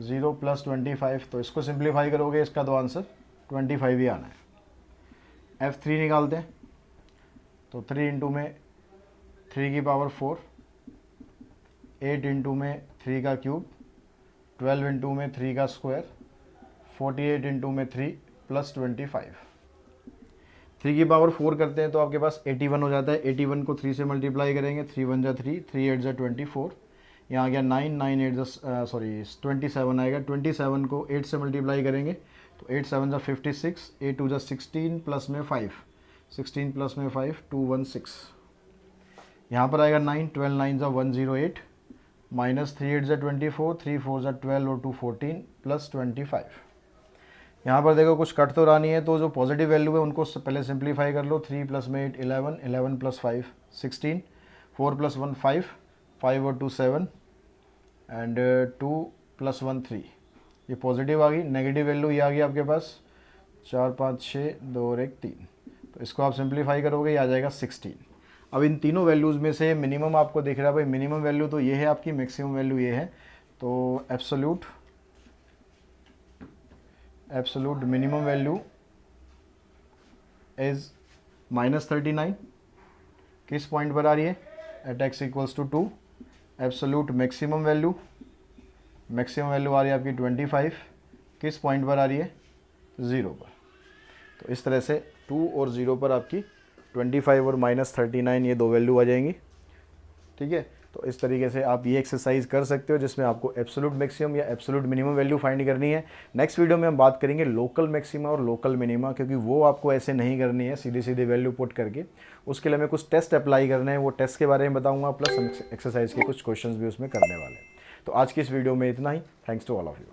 0 प्लस 25। तो इसको सिंप्लीफाई करोगे, इसका तो आंसर 25 ही आना है। f3 निकालते हैं, तो 3 इंटू में 3 की पावर 4, 8 इंटू में 3 का क्यूब, 12 इंटू में 3 का स्क्वायर, 48 इंटू में 3 प्लस 25। 3 की पावर 4 करते हैं तो आपके पास 81 हो जाता है। 81 को 3 से मल्टीप्लाई करेंगे, 3 1 जा 3, 3 8 जा 24, यहाँ आ गया 9, 9 8 जा 27 आएगा। 27 को 8 से मल्टीप्लाई करेंगे तो 8 7 जा 56, 8 2 जा 16 प्लस में 5, 16 प्लस में 5 216, यहाँ पर आएगा 9, 12 9 जा 108 माइनस 3 8 जा 24, 3 4 जा 12 और 2 14 प्लस 25। यहाँ पर देखो कुछ कट तो रहा नहीं है, तो जो पॉजिटिव वैल्यू है उनको पहले सिंप्लीफाई कर लो। 3 प्लस में 8 11, 11 प्लस 5 16, 4 प्लस 1 5, 5 और 2 7 एंड 2 प्लस 1 3, ये पॉजिटिव आ गई। नेगेटिव वैल्यू ये आ गई आपके पास 4 5 6 2 और 1 3, तो इसको आप सिंप्लीफाई करोगे, ये आ जाएगा 16। अब इन तीनों वैल्यूज़ में से मिनिमम आपको दिख रहा है भाई, मिनिमम वैल्यू तो ये है आपकी, मैक्सिमम वैल्यू ये है, तो एब्सोल्यूट मिनिमम वैल्यू इज़ -39। किस पॉइंट पर आ रही है? At x equals to 2। Absolute maximum value आ रही है आपकी 25। किस पॉइंट पर आ रही है? 0 पर। तो इस तरह से 2 और 0 पर आपकी 25 और -39 ये दो वैल्यू आ जाएंगी। ठीक है, तो इस तरीके से आप ये एक्सरसाइज कर सकते हो, जिसमें आपको एब्सोल्यूट मैक्सिमम या एब्सोल्यूट मिनिमम वैल्यू फाइंड करनी है। नेक्स्ट वीडियो में हम बात करेंगे लोकल मैक्सिमा और लोकल मिनिमा, क्योंकि वो आपको ऐसे नहीं करनी है सीधी सीधी वैल्यू पुट करके। उसके लिए हमें कुछ टेस्ट अप्लाई करने हैं, वो टेस्ट के बारे में बताऊंगा, प्लस हम एक्सरसाइज के कुछ क्वेश्चंस भी उसमें करने वाले हैं। तो आज की इस वीडियो में इतना ही। Thanks to all of you.